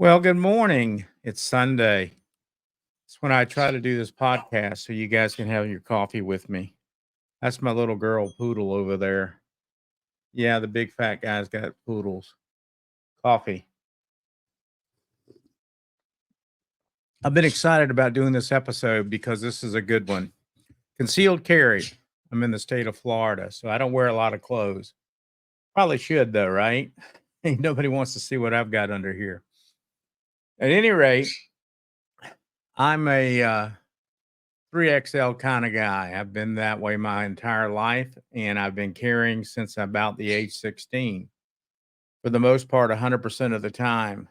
Well, good morning. It's Sunday. It's when I try to do this podcast so you guys can have your coffee with me. That's my little girl poodle over there. Yeah, the big fat guy's got poodles. Coffee. I've been excited about doing this episode because this is a good one. Concealed carry. I'm in the state of Florida, so I don't wear a lot of clothes. Probably should, though, right? Nobody wants to see what I've got under here. At any rate, I'm a 3XL kind of guy. I've been that way my entire life, and I've been carrying since about the age 16 for the most part, 100% of the time.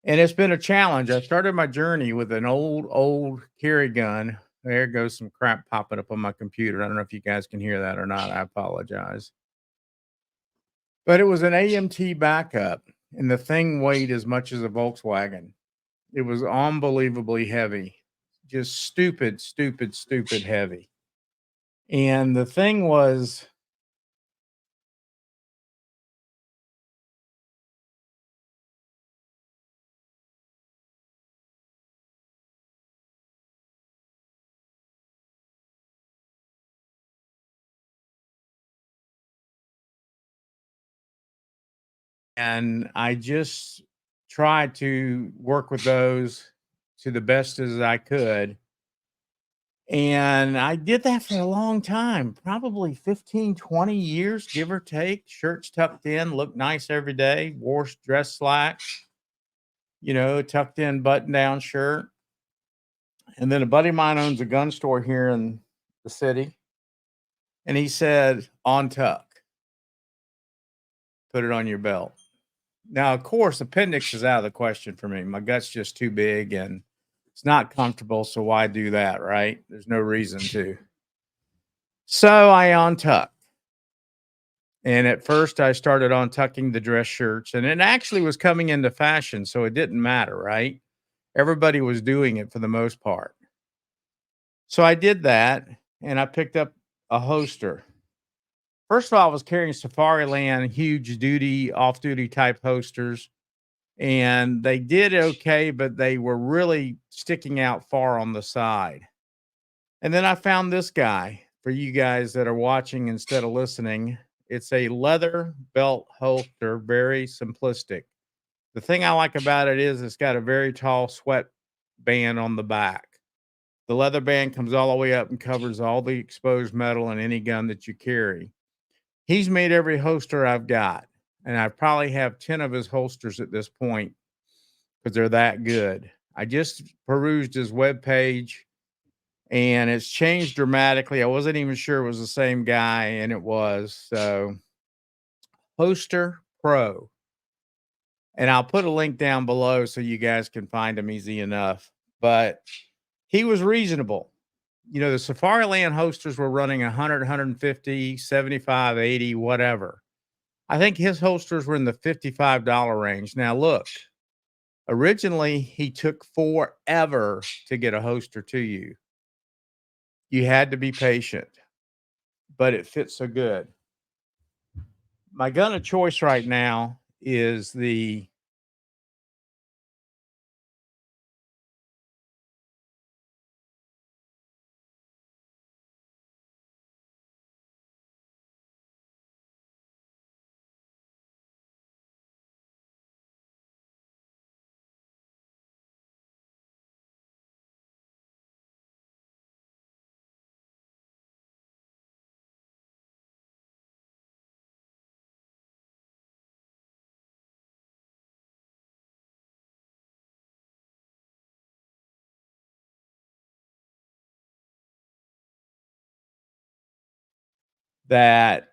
And it's been a challenge. I started my journey with an old carry gun. There goes some crap popping up on my computer. I don't know if you guys can hear that or not. I apologize. But it was an AMT backup, and the thing weighed as much as a Volkswagen. It was unbelievably heavy. Just stupid heavy. And the thing was, and I just tried to work with those to the best as I could. And I did that for a long time, probably 15, 20 years, give or take. Shirts tucked in, looked nice every day, wore dress slacks, tucked in button down shirt. And then a buddy of mine owns a gun store here in the city. And he said, on tuck, put it on your belt. Now, of course, appendix is out of the question for me. My gut's just too big and it's not comfortable. So why do that, right? There's no reason to. So I untucked. And at first I started untucking the dress shirts, and it actually was coming into fashion. So it didn't matter, right? Everybody was doing it for the most part. So I did that, and I picked up a holster. First of all, I was carrying Safariland huge duty, off-duty type holsters, and they did okay, but they were really sticking out far on the side. And then I found this guy for you guys that are watching instead of listening. It's a leather belt holster, very simplistic. The thing I like about it is it's got a very tall sweat band on the back. The leather band comes all the way up and covers all the exposed metal in any gun that you carry. He's made every holster I've got, and I probably have 10 of his holsters at this point because they're that good. I just perused his webpage, and it's changed dramatically. I wasn't even sure it was the same guy, and it was. So, Holster Pro. And I'll put a link down below so you guys can find him easy enough. But he was reasonable. The Safariland holsters were running 100, 150, 75, 80, whatever. I think his holsters were in the $55 range. Now, look, originally he took forever to get a holster to you. You had to be patient, but it fits so good. My gun of choice right now is the that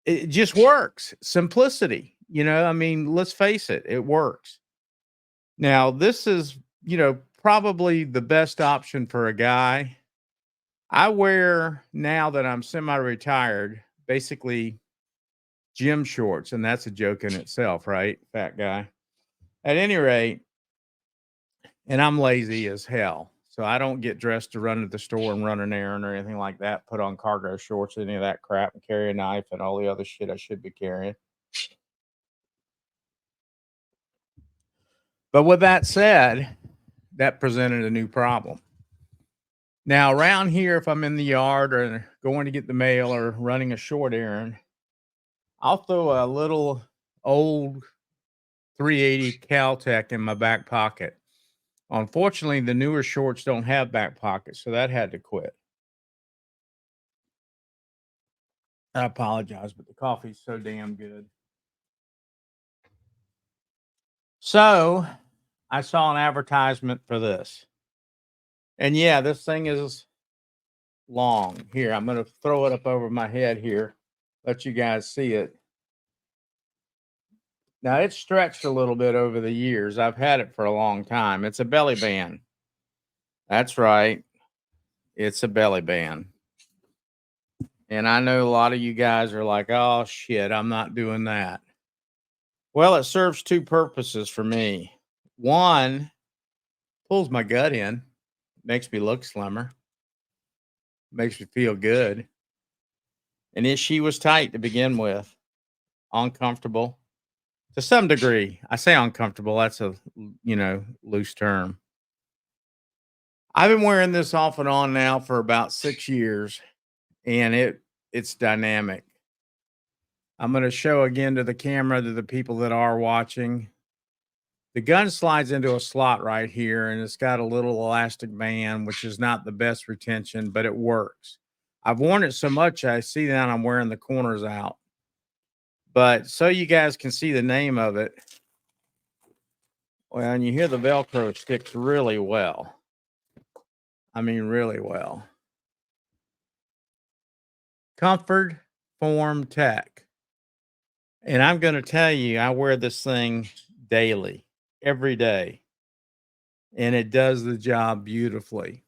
it just works. Simplicity, let's face it, it works. Now, this is, probably the best option for a guy. I wear, now that I'm semi-retired, basically gym shorts, and that's a joke in itself, right? Fat guy. At any rate, and I'm lazy as hell. So I don't get dressed to run to the store and run an errand or anything like that, put on cargo shorts, any of that crap, and carry a knife and all the other shit I should be carrying. But with that said, that presented a new problem. Now, around here, if I'm in the yard or going to get the mail or running a short errand, I'll throw a little old 380 Caltech in my back pocket. Unfortunately, the newer shorts don't have back pockets, so that had to quit. I apologize, but the coffee's so damn good. So I saw an advertisement for this. And yeah, this thing is long. Here, I'm going to throw it up over my head here, let you guys see it. Now, it's stretched a little bit over the years. I've had it for a long time. It's a belly band. That's right. It's a belly band. And I know a lot of you guys are like, oh, shit, I'm not doing that. Well, it serves two purposes for me. One, pulls my gut in, makes me look slimmer, makes me feel good. And she was tight to begin with, uncomfortable to some degree. I say uncomfortable, that's a, loose term. I've been wearing this off and on now for about 6 years, and it's dynamic. I'm going to show again to the camera to the people that are watching. The gun slides into a slot right here, and it's got a little elastic band, which is not the best retention, but it works. I've worn it so much, I see that I'm wearing the corners out. But so you guys can see the name of it, well, and you hear the Velcro sticks really well. I mean, really well. Comfort Form Tech. And I'm going to tell you, I wear this thing daily, every day. And it does the job beautifully.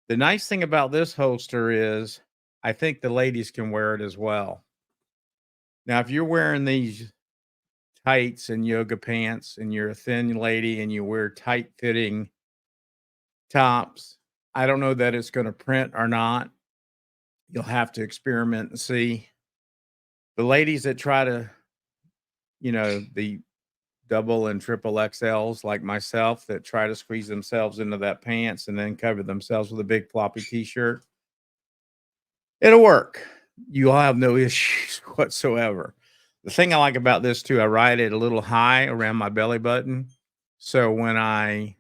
The nice thing about this holster is I think the ladies can wear it as well. Now, if you're wearing these tights and yoga pants and you're a thin lady and you wear tight fitting tops, I don't know that it's going to print or not. You'll have to experiment and see. The ladies that try to, the double and triple XLs like myself that try to squeeze themselves into that pants and then cover themselves with a big floppy t-shirt, it'll work. You'll have no issues whatsoever. The thing I like about this too, I ride it a little high around my belly button. So when I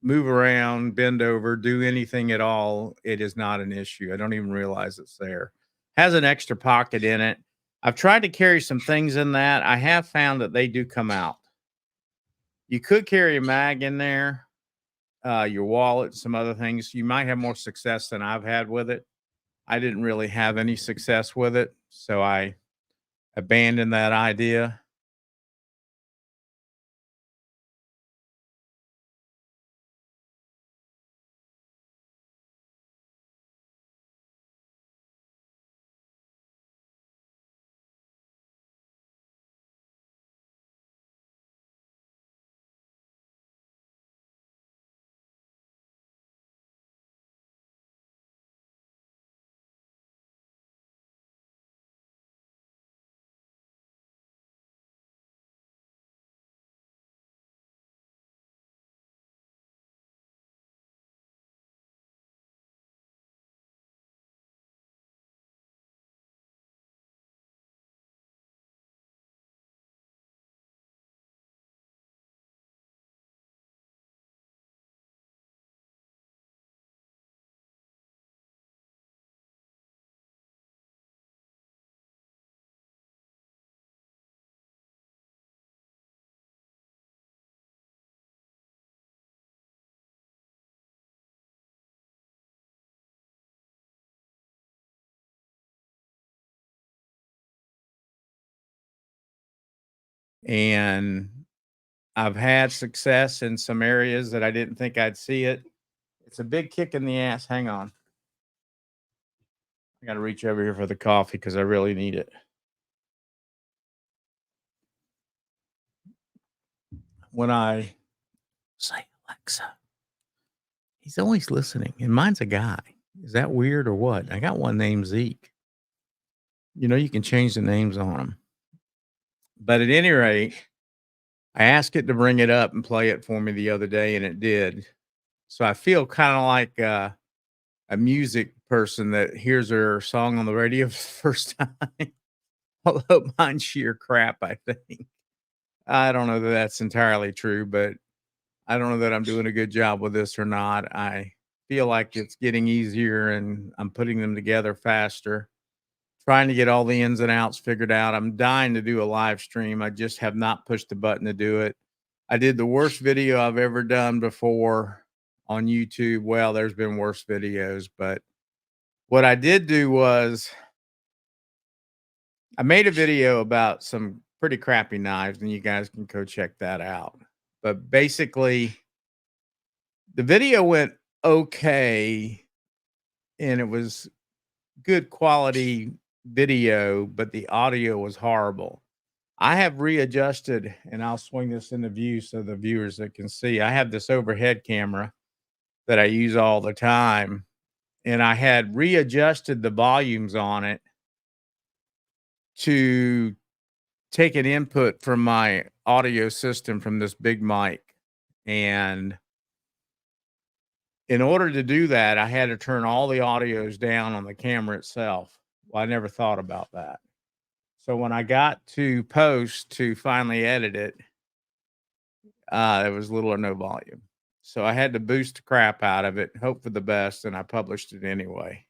move around, bend over, do anything at all, it is not an issue. I don't even realize it's there. Has an extra pocket in it. I've tried to carry some things in that. I have found that they do come out. You could carry a mag in there, your wallet, some other things. You might have more success than I've had with it. I didn't really have any success with it, so I abandoned that idea. And I've had success in some areas that I didn't think I'd see it. It's a big kick in the ass. Hang on. I got to reach over here for the coffee because I really need it. When I say Alexa, he's always listening, and mine's a guy. Is that weird or what? I got one named Zeke. You can change the names on them. But at any rate, I asked it to bring it up and play it for me the other day, and it did. So I feel kind of like a music person that hears their song on the radio for the first time. Although mine's sheer crap, I think. I don't know that that's entirely true, but I don't know that I'm doing a good job with this or not. I feel like it's getting easier and I'm putting them together faster, trying to get all the ins and outs figured out. I'm dying to do a live stream. I just have not pushed the button to do it. I did the worst video I've ever done before on YouTube. Well, there's been worse videos, but what I did do was I made a video about some pretty crappy knives, and you guys can go check that out. But basically, the video went okay, and it was good quality video, but the audio was horrible. I have readjusted, and I'll swing this into view so the viewers that can see. I have this overhead camera that I use all the time, and I had readjusted the volumes on it to take an input from my audio system from this big mic. And in order to do that, I had to turn all the audios down on the camera itself. Well, I never thought about that. So when I got to post to finally edit it, there was little or no volume. So I had to boost the crap out of it, hope for the best, and I published it anyway.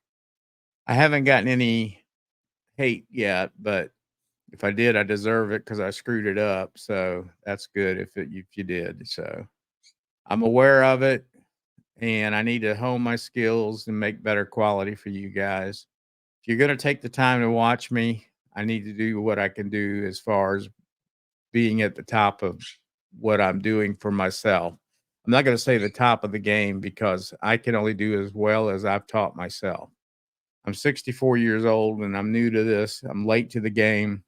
I haven't gotten any hate yet, but if I did, I deserve it because I screwed it up. So that's good if you did. So I'm aware of it, and I need to hone my skills and make better quality for you guys. If you're going to take the time to watch me, I need to do what I can do as far as being at the top of what I'm doing for myself. I'm not going to say the top of the game because I can only do as well as I've taught myself. I'm 64 years old and I'm new to this. I'm late to the game.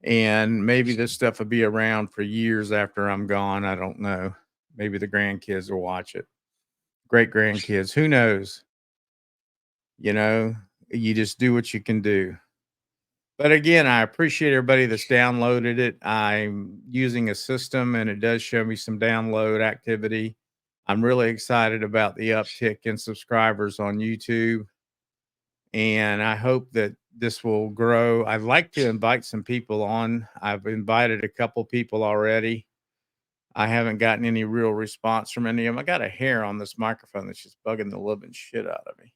And maybe this stuff will be around for years after I'm gone. I don't know. Maybe the grandkids will watch it. Great grandkids. Who knows? You know, you just do what you can do. But again, I appreciate everybody that's downloaded it. I'm using a system and it does show me some download activity. I'm really excited about the uptick in subscribers on YouTube. And I hope that this will grow. I'd like to invite some people on. I've invited a couple people already. I haven't gotten any real response from any of them. I got a hair on this microphone that's just bugging the living shit out of me.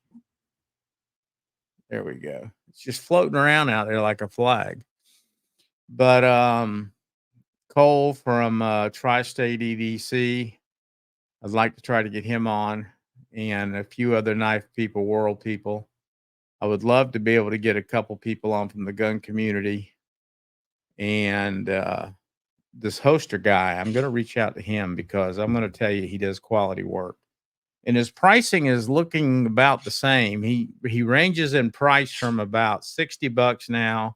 There we go. It's just floating around out there like a flag. But Cole from Tri-State EDC, I'd like to try to get him on, and a few other knife people, world people. I would love to be able to get a couple people on from the gun community. And this hoster guy, I'm going to reach out to him because I'm going to tell you he does quality work. And his pricing is looking about the same. He ranges in price from about $60 now.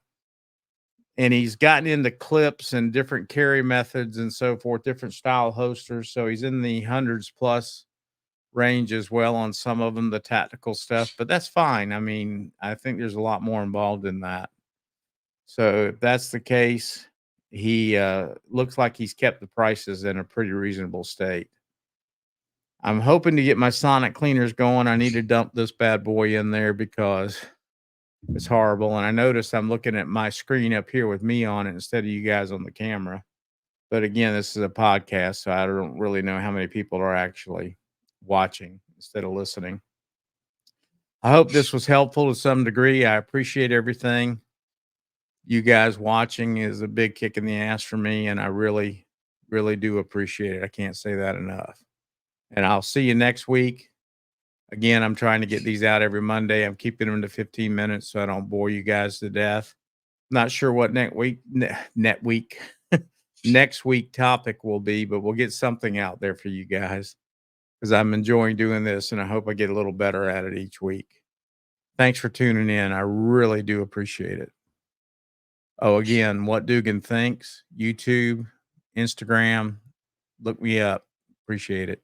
And he's gotten into clips and different carry methods and so forth, different style holsters. So he's in the hundreds plus range as well on some of them, the tactical stuff, but that's fine. I mean, I think there's a lot more involved in that. So if that's the case, he looks like he's kept the prices in a pretty reasonable state. I'm hoping to get my sonic cleaners going. I need to dump this bad boy in there because it's horrible. And I noticed I'm looking at my screen up here with me on it instead of you guys on the camera. But again, this is a podcast, so I don't really know how many people are actually watching instead of listening. I hope this was helpful to some degree. I appreciate everything. You guys watching is a big kick in the ass for me, and I really, really do appreciate it. I can't say that enough. And I'll see you next week. Again, I'm trying to get these out every Monday. I'm keeping them to 15 minutes so I don't bore you guys to death. Not sure what next week topic will be, but we'll get something out there for you guys because I'm enjoying doing this and I hope I get a little better at it each week. Thanks for tuning in. I really do appreciate it. Oh, again, what Dugan thinks, YouTube, Instagram, look me up. Appreciate it.